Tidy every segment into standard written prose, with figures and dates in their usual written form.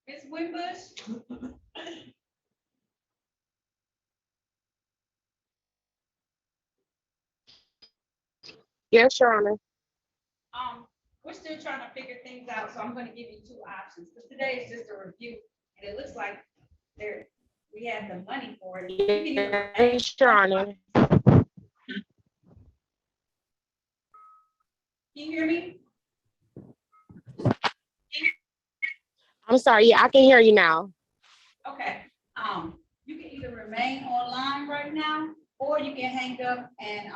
Ms. Wimbush? Yes, Your Honor. We're still trying to figure things out, so I'm going to give you two options, because today is just a review, and it looks like we have the money for it. Yes, Your Honor. Can you hear me? I'm sorry. Yeah, I can hear you now. Okay. You can either remain online right now, or you can hang up and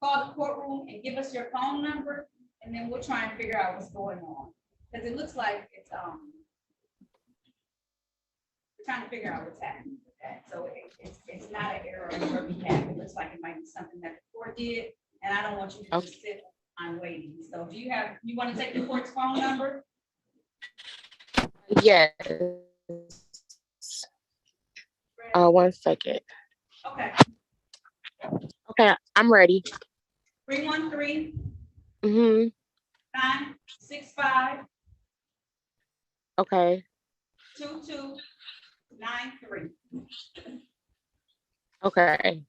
call the courtroom and give us your phone number, and then we'll try and figure out what's going on. Because it looks like it's we're trying to figure out what's happening with that. So it's not an error on your behalf. It looks like it might be something that the court did, and I don't want you to just sit on waiting. So do you want to take the court's phone number? Yes. 1 second. Okay. Okay, I'm ready. 313 Mm-hmm. 965 Okay. 2293. Okay.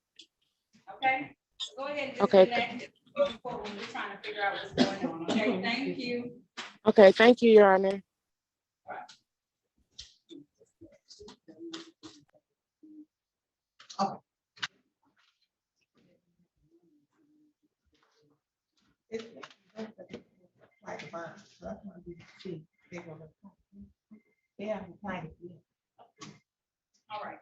Okay. Go ahead and Okay. disconnect. We're trying to figure out what's going on. Okay. Thank you. Okay. Thank you, Your Honor. Oh. It's like a bond, so that's gonna be cheap. They're gonna- They haven't applied it yet. All right.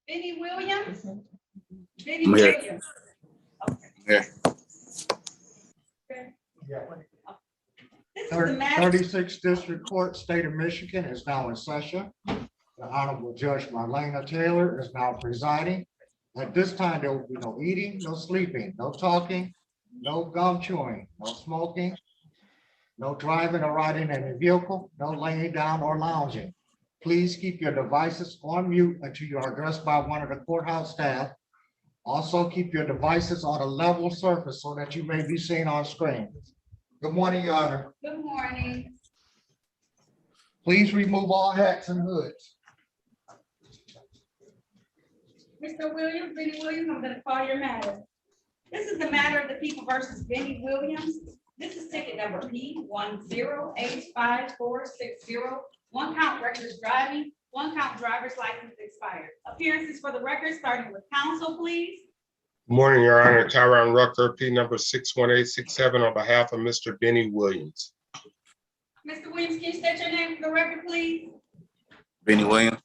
Benny Williams? Benny I'm here. Williams. Okay. Yeah. Okay. Yeah. This is the matter. 36th District Court, State of Michigan is now in session. The Honorable Judge Marlena Taylor is now presiding. At this time, there will be no eating, no sleeping, no talking, no gum chewing, no smoking, no driving or riding in a vehicle, no laying down or lounging. Please keep your devices on mute until you are addressed by one of the courthouse staff. Also, keep your devices on a level surface so that you may be seen on screen. Good morning, Your Honor. Good morning. Please remove all hats and hoods. Mr. Williams, Benny Williams, I'm gonna call your matter. This is the matter of the people versus Benny Williams. This is ticket number P10H5460. One count reckless driving, one count driver's license expired. Appearances for the record, starting with counsel, please. Good morning, Your Honor. Tyron Rucker, P number 61867 on behalf of Mr. Benny Williams. Mr. Williams, can you state your name for the record, please? Benny Williams?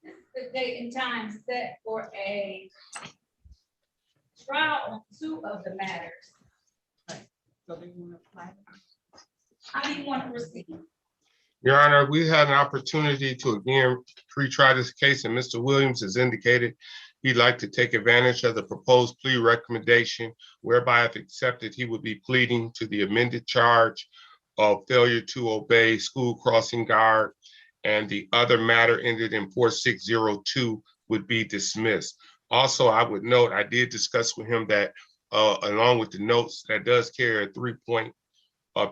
This is the date and time set for a trial on two of the matters. So they wanna apply. How do you want to proceed? Your Honor, we had an opportunity to again pre-try this case, and Mr. Williams has indicated he'd like to take advantage of the proposed plea recommendation, whereby if accepted, he would be pleading to the amended charge of failure to obey school crossing guard, and the other matter ended in 4602 would be dismissed. Also, I would note, I did discuss with him that along with the notes, that does carry a 3-point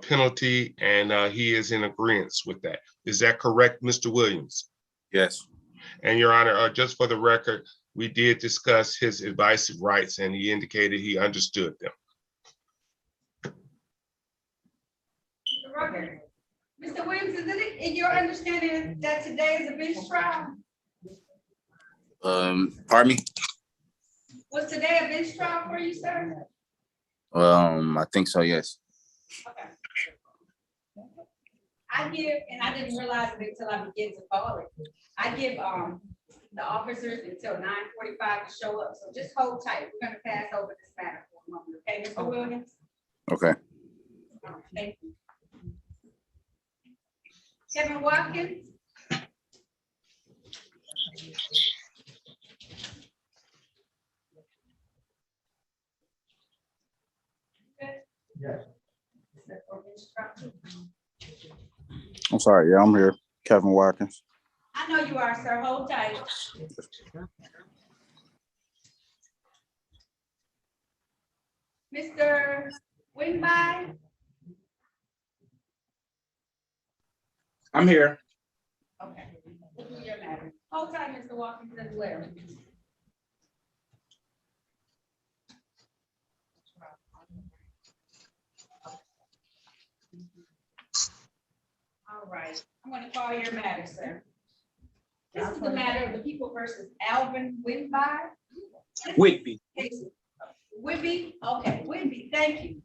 penalty, and he is in agreement with that. Is that correct, Mr. Williams? Yes. And Your Honor, just for the record, we did discuss his advisory rights, and he indicated he understood them. Mr. Williams, is it in your understanding that today is a bench trial? Pardon me? Was today a bench trial for you, sir? I think so, yes. Okay. I give, and I didn't realize it until I began to call it. I give, the officers until 9:45 to show up, so just hold tight. We're gonna pass over this matter for a moment, okay, Mr. Williams? Okay. All right, thank you. Kevin Watkins? Yes. I'm sorry. Yeah, I'm here. Kevin Watkins. I know you are, sir. Hold tight. Mr. Wingby? I'm here. Okay. We'll do your matter. Hold tight, Mr. Watkins, as well. All right, I'm gonna call your matter, sir. This is the matter of the people versus Alvin Wingby. Whitby. Whitby, okay, Whitby, thank you.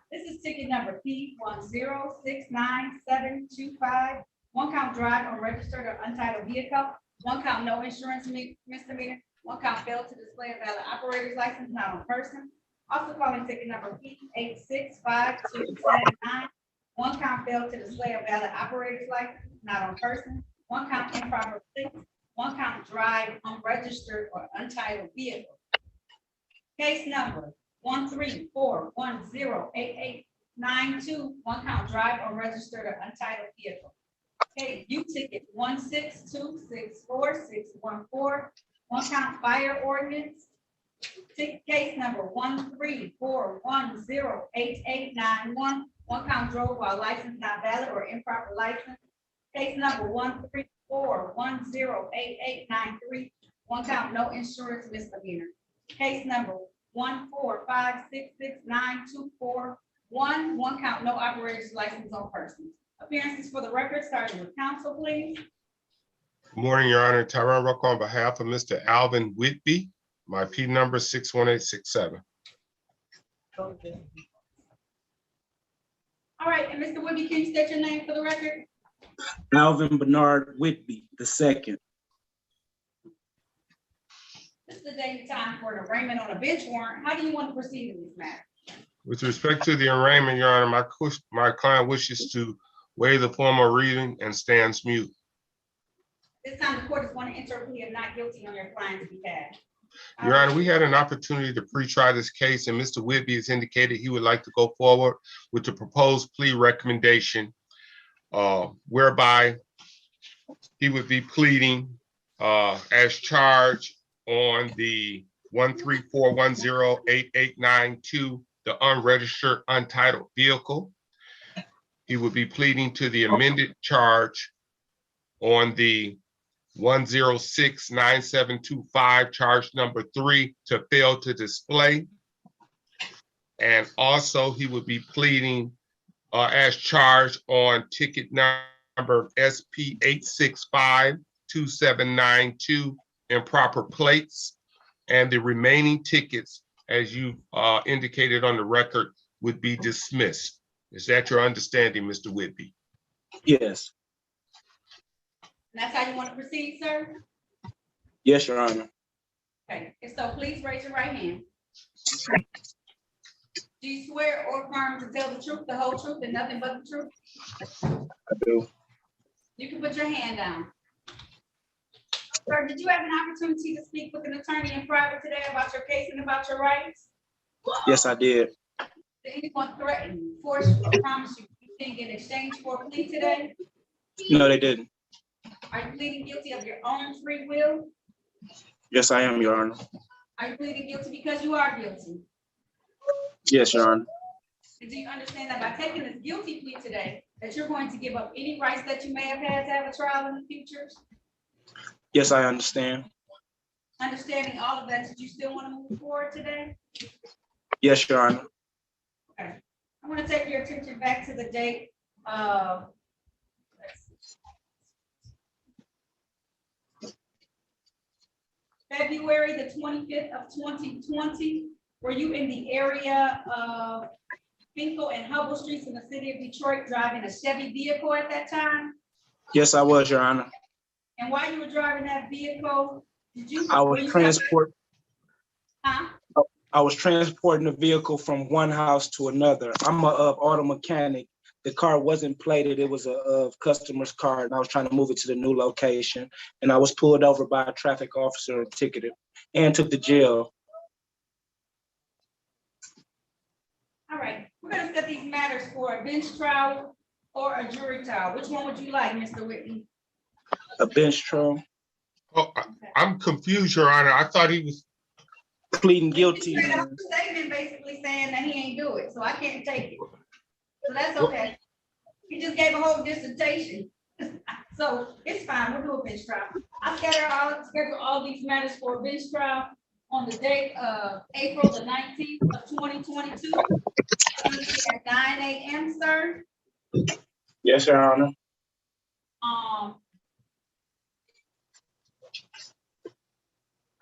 This is ticket number P10697251 count drive unregistered or untitled vehicle, 1 count no insurance misdemeanor, 1 count failed to display a valid operator's license not on person. Also calling ticket number P865279, 1 count failed to display a valid operator's license not on person, 1 count improper plate, 1 count drive unregistered or untitled vehicle. Case number 134108892, 1 count drive unregistered or untitled vehicle. Okay, U ticket 1626461, 1 count fire ordinance. Ticket case number 134108891, 1 count drove while license not valid or improper license. Case number 134108893, 1 count no insurance misdemeanor. Case number 145669241, 1 count no operator's license on person. Appearances for the record, starting with counsel, please. Good morning, Your Honor. Tyrone Rucker on behalf of Mr. Alvin Whitby. My P number 61867. All right, and Mr. Whitby, can you state your name for the record? Alvin Bernard Whitby II. This is the day and time for an arraignment on a bench warrant. How do you want to proceed in this matter? With respect to the arraignment, Your Honor, my client wishes to waive the formal reading and stands mute. This time the court is going to enter a plea of not guilty on your client's behalf. Your Honor, we had an opportunity to pre-try this case, and Mr. Whitby has indicated he would like to go forward with the proposed plea recommendation, whereby he would be pleading as charged on the 134108892, the unregistered untitled vehicle. He would be pleading to the amended charge on the 1069725, charge number 3, to fail to display. And also he would be pleading as charged on ticket number SP 8652792, improper plates. And the remaining tickets, as you indicated on the record, would be dismissed. Is that your understanding, Mr. Whitby? Yes. And that's how you want to proceed, sir? Yes, Your Honor. Okay, if so, please raise your right hand. Do you swear or affirm to tell the truth, the whole truth, and nothing but the truth? I do. You can put your hand down. Sir, did you have an opportunity to speak with an attorney in private today about your case and about your rights? Yes, I did. Did anyone threaten you, force you, or promise you anything in exchange for a plea today? No, they didn't. Are you pleading guilty of your own free will? Yes, I am, Your Honor. Are you pleading guilty because you are guilty? Yes, Your Honor. And do you understand that by taking this guilty plea today, that you're going to give up any rights that you may have had to have a trial in the future? Yes, I understand. Understanding all of that, did you still want to move forward today? Yes, Your Honor. Okay. I want to take your attention back to the date of February the 25th of 2020. Were you in the area of Finkel and Hubble Streets in the city of Detroit driving a Chevy vehicle at that time? Yes, I was, Your Honor. And while you were driving that vehicle, did you? I were was you- Huh? I was transporting the vehicle from one house to another. I'm a auto mechanic. The car wasn't plated. It was a customer's car, and I was trying to move it to the new location. And I was pulled over by a traffic officer and ticketed and took to jail. All right, we're gonna set these matters for a bench trial or a jury trial. Which one would you like, Mr. Whitney? A bench trial. Oh, I'm confused, Your Honor. I thought he was, Pleading guilty. He said a statement basically saying that he ain't do it, so I can't take it. So that's okay. He just gave a whole dissertation. So it's fine, we'll do a bench trial. I'll schedule all these matters for a bench trial on the date of April the 19th of 2022. At 9 a.m., sir. Yes, Your Honor.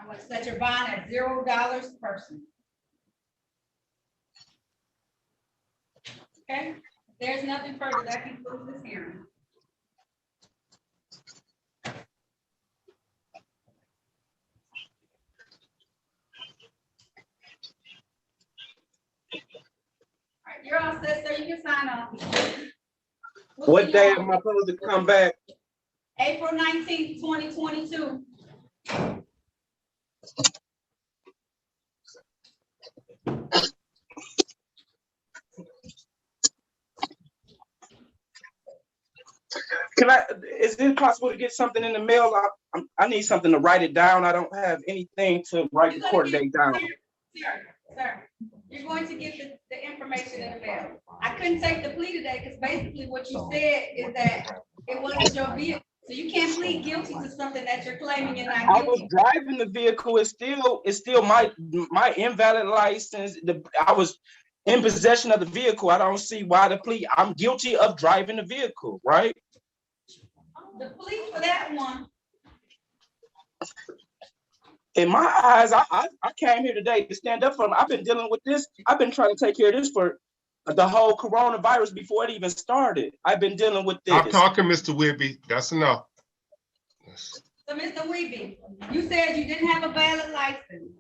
I'm gonna set your bond at $0 per person. Okay, if there's nothing further, that concludes this hearing. All right, you're all set, sir. You can sign off. What day am I supposed to come back? April 19th, 2022. Is it possible to get something in the mail? I need something to write it down. I don't have anything to write the court date down. Sir, you're going to get the information in the mail. I couldn't take the plea today because basically what you said is that it wasn't your vehicle. So you can't plead guilty to something that you're claiming you're not I was guilty. driving the vehicle. It's still my invalid license. I was in possession of the vehicle. I don't see why the plea. I'm guilty of driving the vehicle, right? The plea for that one. In my eyes, I came here today to stand up for them. I've been dealing with this. I've been trying to take care of this for the whole coronavirus before it even started. I've been dealing with this. I'm talking, Mr. Whitby. That's enough. So Mr. Weeby, you said you didn't have a valid license.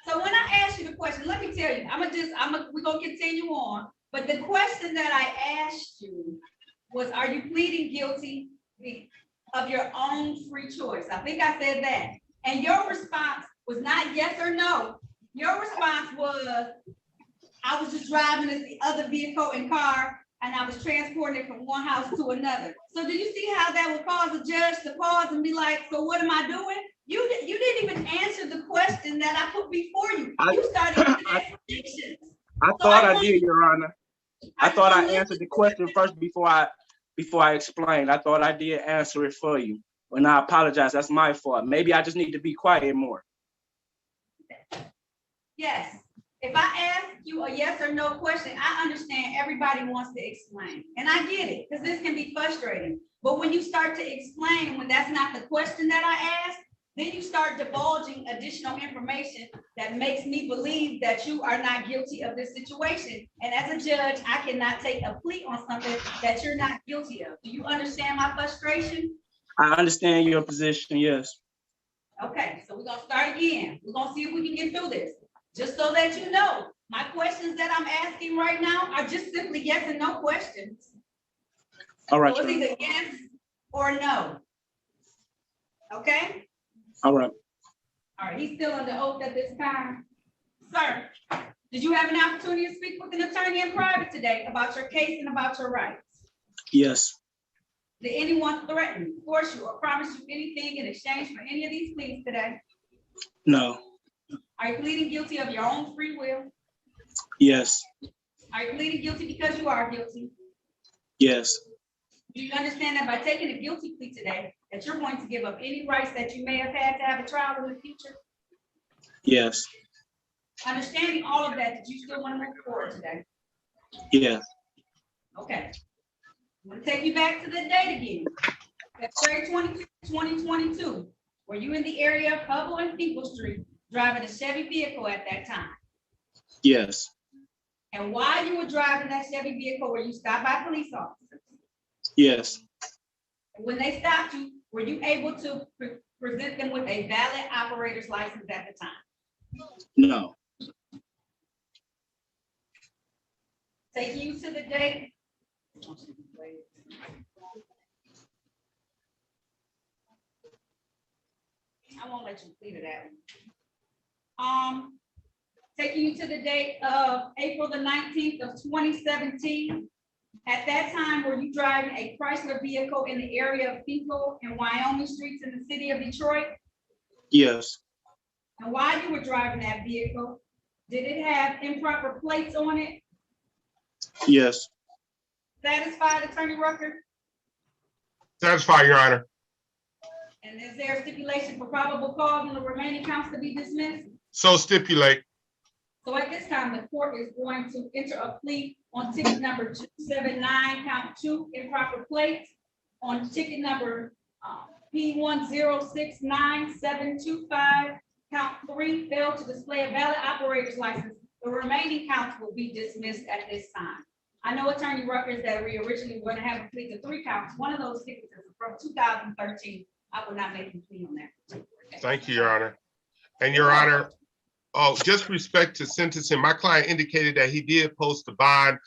So when I asked you the question, let me tell you, we're gonna continue on. But the question that I asked you was, are you pleading guilty of your own free choice? I think I said that. And your response was not yes or no. Your response was, I was just driving the other vehicle and car, and I was transporting it from one house to another. So do you see how that would cause a judge to pause and be like, so what am I doing? You didn't even answer the question that I put before you. You started with explanations. I thought I did, Your Honor. I thought I answered the question first before I explained. I thought I did answer it for you. And I apologize. That's my fault. Maybe I just need to be quiet more. Yes. If I ask you a yes or no question, I understand everybody wants to explain. And I get it, because this can be frustrating. But when you start to explain when that's not the question that I asked, then you start divulging additional information that makes me believe that you are not guilty of this situation. And as a judge, I cannot take a plea on something that you're not guilty of. Do you understand my frustration? I understand your position, yes. Okay, so we're gonna start again. We're gonna see if we can get through this. Just so that you know, my questions that I'm asking right now are just simply yes and no questions. All right. So it's either yes or no. Okay? All right. All right, he's still under oath at this time. Sir, did you have an opportunity to speak with an attorney in private today about your case and about your rights? Yes. Did anyone threaten, force you, or promise you anything in exchange for any of these pleas today? No. Are you pleading guilty of your own free will? Yes. Are you pleading guilty because you are guilty? Yes. Do you understand that by taking a guilty plea today, that you're going to give up any rights that you may have had to have a trial in the future? Yes. Understanding all of that, did you still want to move forward today? Yeah. Okay. I'm going to take you back to the date again. February 22, 2022. Were you in the area of Hubble and People Street driving a Chevy vehicle at that time? Yes. And while you were driving that Chevy vehicle, were you stopped by police officers? Yes. When they stopped you, were you able to present them with a valid operator's license at the time? No. Taking you to the date. I won't let you plead to that one. Taking you to the date of April the 19th of 2017. At that time, were you driving a Chrysler vehicle in the area of Pico and Wyoming streets in the city of Detroit? Yes. And while you were driving that vehicle, did it have improper plates on it? Yes. Satisfied, Attorney Rucker? Satisfied, Your Honor. And is there a stipulation for probable cause and the remaining counts to be dismissed? So stipulate. So at this time, the court is going to enter a plea on ticket number 279, count 2, improper plates. On ticket number P1069725, count 3, failed to display a valid operator's license. The remaining counts will be dismissed at this time. I know, Attorney Ruckers, that we originally were going to have a plea to 3 counts. One of those tickets is from 2013. I will not make a plea on that. Thank you, Your Honor. And Your Honor, just respect to sentencing, my client indicated that he did post a bond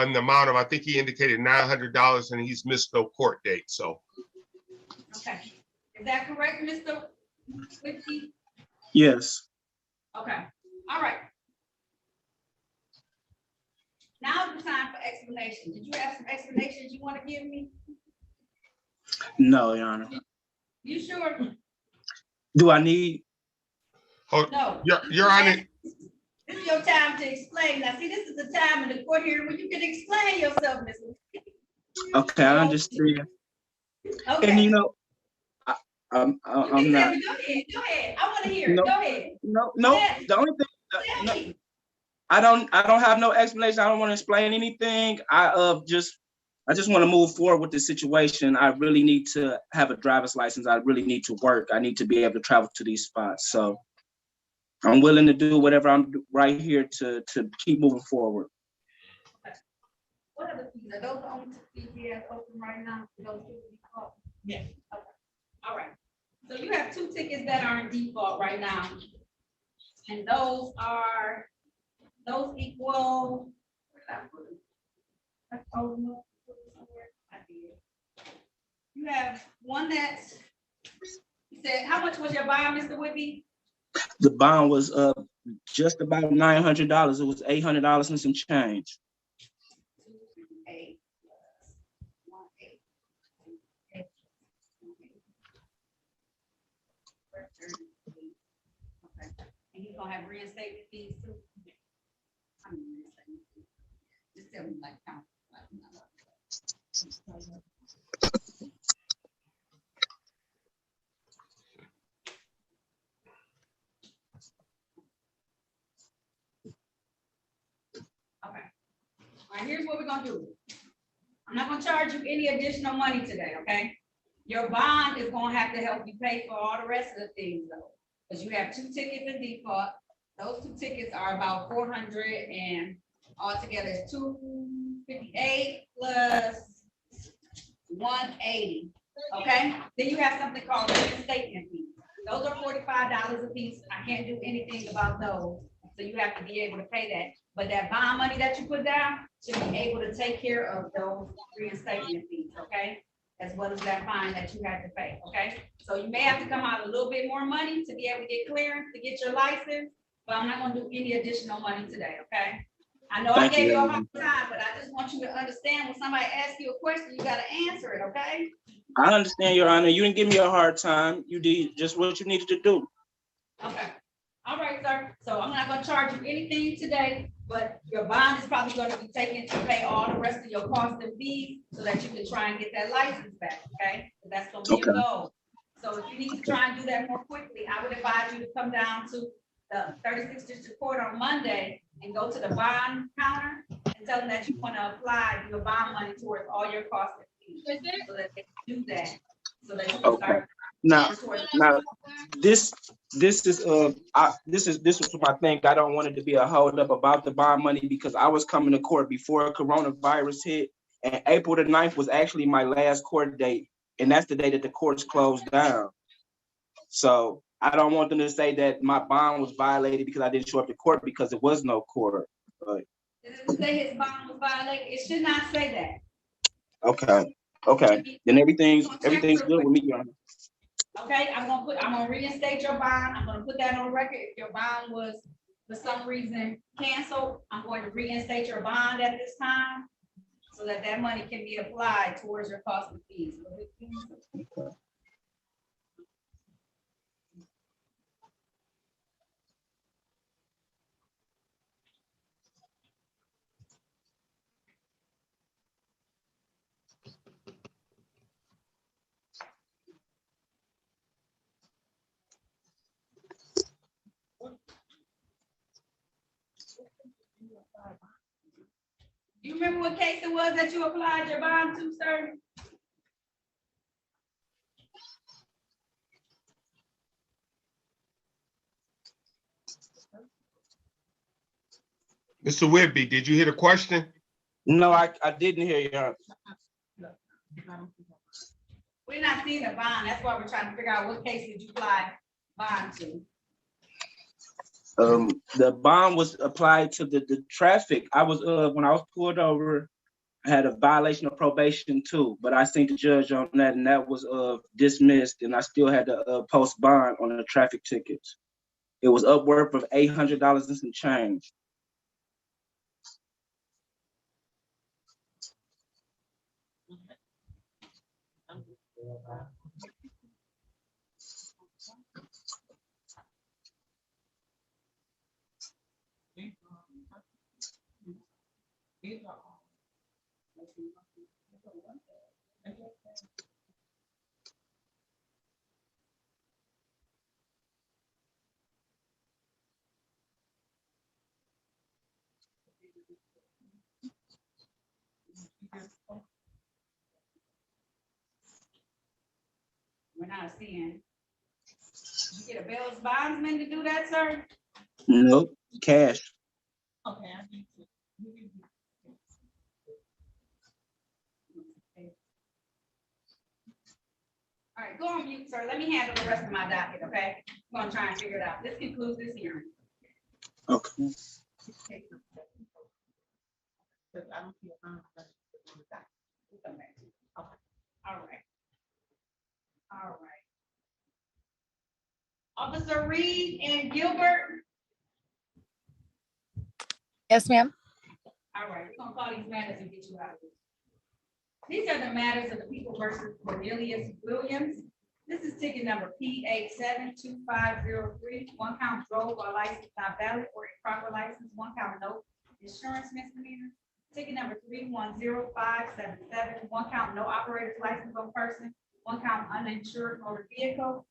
in the amount of, I think he indicated $900, and he's missed no court date, so. Okay, is that correct, Mr. Whitby? Yes. Okay, all right. Now it's time for explanation. Did you have some explanations you want to give me? No, Your Honor. You sure? Do I need? Oh, No. Your Honor. This is your time to explain. Now, see, this is the time in the court hearing when you can explain yourself, Mr. Okay, I understand. Okay. And you know, I'm You can not. say, go ahead. I want to hear it. No. Go ahead. No. Yes. The only thing. Tell No, me. I don't have no explanation. I don't want to explain anything. I just want to move forward with the situation. I really need to have a driver's license. I really need to work. I need to be able to travel to these spots. So I'm willing to do whatever I'm right here to keep moving forward. What are the fees? Are those the only two fees we have open right now? Those two default? Yes. Okay. All right. So you have 2 tickets that are in default right now. And those equal. Where did I put them? I told them somewhere. I did. You have one that's, you said, how much was your bond, Mr. Whitby? The bond was just about $900. It was $800 and some change. 228 plus 18. Okay. And he's gonna have reinstatement fees too. I mean, reinstatement fees. Just tell me like count. Okay. All right, here's what we're gonna do. I'm not gonna charge you any additional money today, okay? Your bond is gonna have to help you pay for all the rest of the things though. Because you have 2 tickets in default. Those 2 tickets are about 400 and altogether it's 258 plus 180. Okay, then you have something called reinstatement fees. Those are $45 a piece. I can't do anything about those. So you have to be able to pay that. But that bond money that you put down should be able to take care of those reinstatement fees, okay? As well as that fine that you had to pay, okay? So you may have to come out a little bit more money to be able to get clearance, to get your license, but I'm not gonna do any additional money today, okay? I know I gave you a hard time, but I just want you to understand when somebody asks you a question, you gotta answer it, okay? I understand, Your Honor. You didn't give me a hard time. You did just what you needed to do. Okay, all right, sir. So I'm not gonna charge you anything today, but your bond is probably gonna be taken to pay all the rest of your costs and fees so that you can try and get that license back, okay? So that's gonna be your goal. So if you need to try and do that more quickly, I would advise you to come down to the 36th District Court on Monday and go to the bond counter and tell them that you wanna apply your bond money towards all your costs and fees. So that they can do that, so that you can start. Now, this this is this was my thing. I don't want it to be a hold up about the bond money because I was coming to court before coronavirus hit, and April the 9th was actually my last court date, and that's the day that the courts closed down. So I don't want them to say that my bond was violated because I didn't show up to court because there was no court. But It doesn't say his bond was violated. It should not say that. okay. Then everything's good with me, Your Honor. Okay, I'm gonna reinstate your bond. I'm gonna put that on record. If your bond was for some reason canceled, I'm going to reinstate your bond at this time so that that money can be applied towards your cost of fees. You remember what case it was that you applied your bond to, sir? Mr. Whitby, did you hear the question? No, I didn't hear you. We're not seeing a bond. That's why we're trying to figure out what case did you apply bond to. The bond was applied to the traffic. I was when I was pulled over, I had a violation of probation too, but I seen the judge on that, and that was dismissed, and I still had to post bond on the traffic tickets. It was upward of $800 and some change. We're not seeing. You get a bail's bondsman to do that, sir? Nope, cash. Okay. All right, go on mute, sir. Let me handle the rest of my docket, okay? I'm gonna try and figure it out. This concludes this hearing. Okay. All right. All right. Officer Reed and Gilbert. Yes, ma'am. All right, we're gonna call these matters and get you out of here. These are the matters of the people versus Cornelius Williams. This is ticket number P872503. One count drove while license not valid or improper license. One count no insurance misdemeanor. Ticket number 310577. One count no operator's license on person. One count uninsured motor vehicle.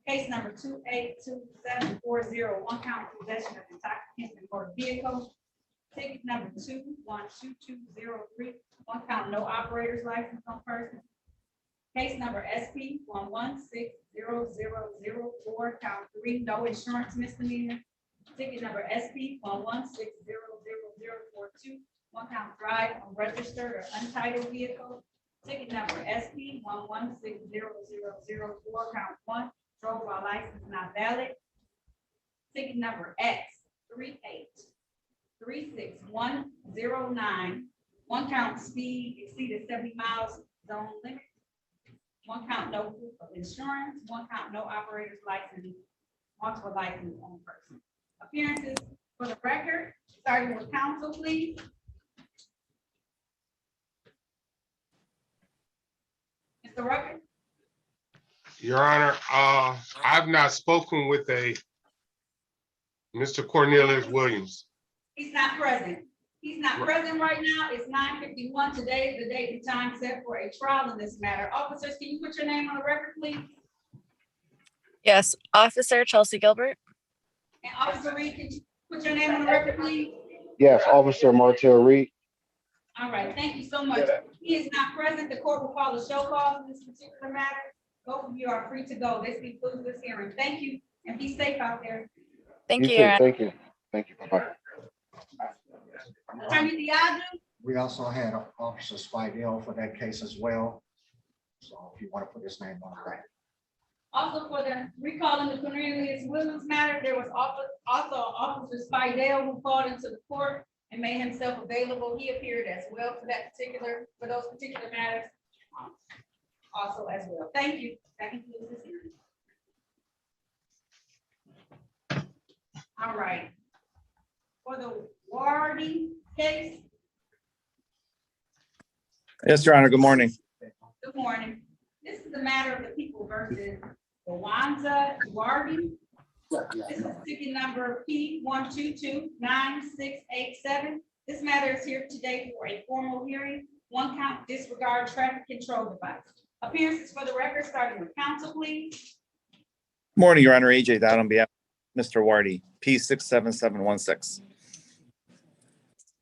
Case number 282740. One count possession of intoxicants in motor vehicle. Ticket number 212203. One count no operator's license on person. Case number SP 1160004. Count 3 no insurance misdemeanor. Ticket number SP 1160042. One count drive unregistered or untitled vehicle. Ticket number SP 1160004. Count 1 drove while license not valid. Ticket number X 3836109. One count speed exceeded 70 miles zone limit. One count no proof of insurance. One count no operator's license. Multiple license on person. Appearances for the record, starting with counsel, please. Mr. Rucker. Your Honor, I've not spoken with Mr. Cornelius Williams. He's not present. He's not present right now. It's 9:51. Today is the date and time set for a trial in this matter. Officers, can you put your name on the record, please? Yes, Officer Chelsea Gilbert. And Officer Reed, can you put your name on the record, please? Yes, Officer Martell Reed. All right, thank you so much. He is not present. The court will call a show cause in this particular matter. Both of you are free to go. This concludes this hearing. Thank you and be safe out there. Thank you, too. Your Honor. Thank you. Thank you. Bye-bye. Attorney Diallo, We also had Officer Spidell for that case as well. So if you want to put his name on the record. also for the recalling the Cornelius Williams matter, there was also Officer Spidell who called into the court and made himself available. He appeared as well for those particular matters. Also as well. Thank you. That concludes this hearing. All right. For the Wardy case, Yes, Your Honor, good morning. good morning. This is the matter of the people versus Rwanda Wardy. This is ticket number P1229687. This matter is here today for a formal hearing. One count disregard traffic control device. Appearances for the record, starting with counsel, please. Morning, Your Honor, AJ Dowd on behalf of Mr. Wardy, P67716.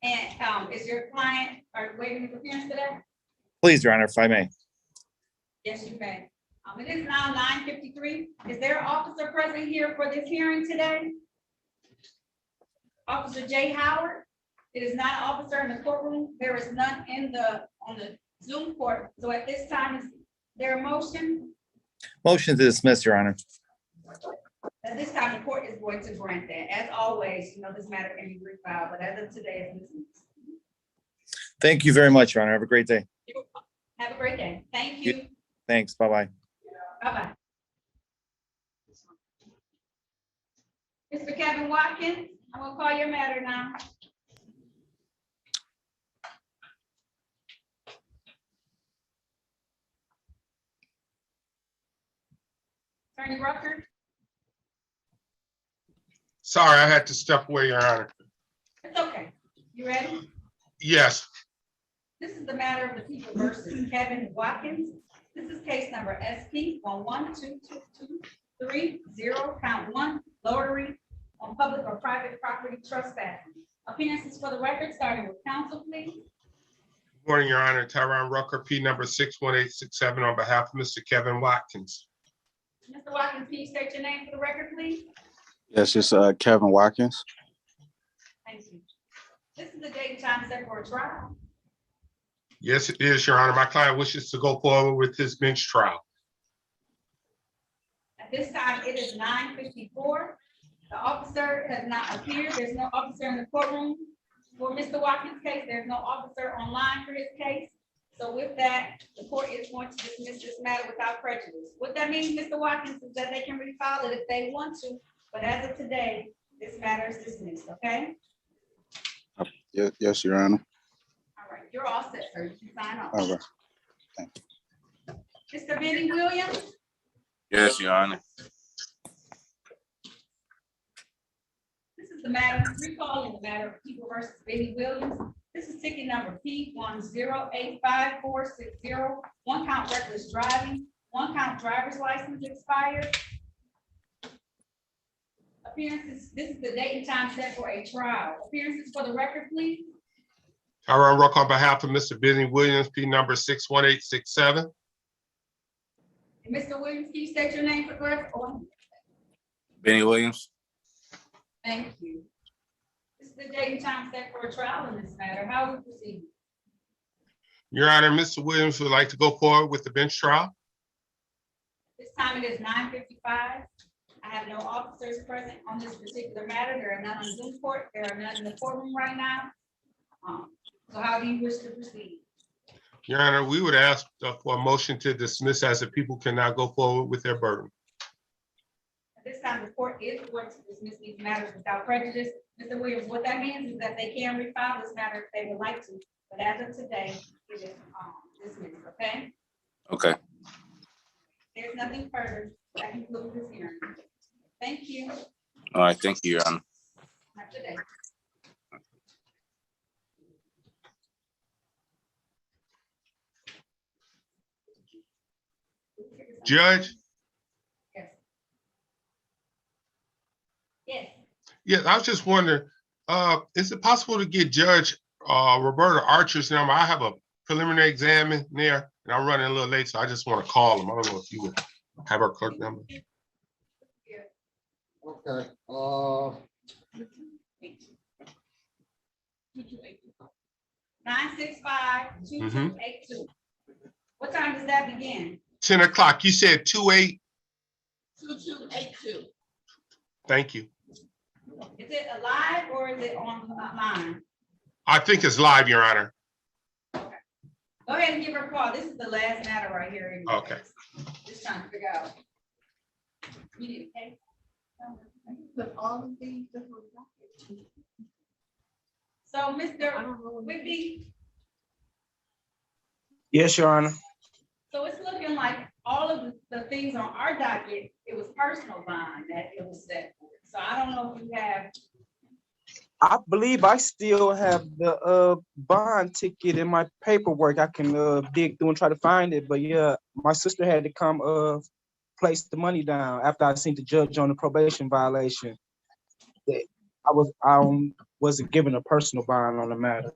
And is your client waiving his appearance today? Please, Your Honor, if I may. Yes, you may. It is now 9:53. Is there an officer present here for this hearing today? Officer Jay Howard? It is not an officer in the courtroom. There is none on the Zoom court. So at this time, is there a motion? Motion to dismiss, Your Honor. At this time, the court is going to grant that. As always, this matter can be refiled, but as of today, it's dismissed. Thank you very much, Your Honor. Have a great day. Have a great day. Thank you. Thanks. Bye-bye. Bye-bye. Mr. Kevin Watkins, I'm gonna call your matter now. Attorney Rucker? Sorry, I had to step away, Your Honor. It's okay. You ready? Yes, This is the matter of the people versus Kevin Watkins. This is case number SP 1122230, count 1, lottery on public or private property trespassing. Appearances for the record, starting with counsel, please. good morning, Your Honor. Tyron Rucker, P number 61867 on behalf of Mr. Kevin Watkins. Mr. Watkins, can you state your name for the record, please? Yes, it's Kevin Watkins. Thank you. This is the date and time set for a trial. Yes, it is, Your Honor. My client wishes to go forward with his bench trial. At this time, it is 9:54. The officer has not appeared. There's no officer in the courtroom for Mr. Watkins' case. There's no officer online for his case. So with that, the court is going to dismiss this matter without prejudice. What that means, Mr. Watkins, is that they can refile it if they want to, but as of today, this matter is dismissed, okay? Yes, Your Honor. All right, you're all set, sir. You can sign off. All right. Mr. Benny Williams? Yes, Your Honor. This is the matter, recalling the matter of people versus Benny Williams. This is ticket number P1085460. One count reckless driving, one count driver's license expired. Appearances, this is the date and time set for a trial. Appearances for the record, please. Tyron Rucker on behalf of Mr. Benny Williams, P number 61867. And Mr. Williams, can you state your name for the record? Oh, Benny Williams. thank you. This is the date and time set for a trial in this matter. How we proceed? Your Honor, Mr. Williams would like to go forward with the bench trial. This time it is 9:55. I have no officers present on this particular matter. There are none on Zoom court. There are none in the courtroom right now. So how do you wish to proceed? Your Honor, we would ask for a motion to dismiss as the people cannot go forward with their burden. At this time, the court is going to dismiss these matters without prejudice. Mr. Williams, what that means is that they can refile this matter if they would like to, but as of today, it is dismissed, okay? Okay. There's nothing further. That concludes this hearing. Thank you. All right. Thank you, Your Honor. Have a good day. Judge? Yes. Yes. Yes, I was just wondering, is it possible to get Judge Roberta Archer's number? I have a preliminary exam in there and I'm running a little late, so I just want to call him. I don't know if you would have her clerk number. Okay, 965-2282. What time does that begin? 10 o'clock. You said 2-8. 2282. Thank you. Is it alive or is it online? I think it's live, Your Honor. Go ahead and give her a call. This is the last matter right here. Okay. Just trying to figure out. You need a case? But all of these. So, Mr. Whitby, Yes, Your Honor. so it's looking like all of the things on our docket, it was personal bond that it was set for. So I don't know if you have. I believe I still have the bond ticket in my paperwork. I can dig through and try to find it. But yeah, my sister had to come place the money down after I seen the judge on the probation violation. I wasn't given a personal bond on the matter.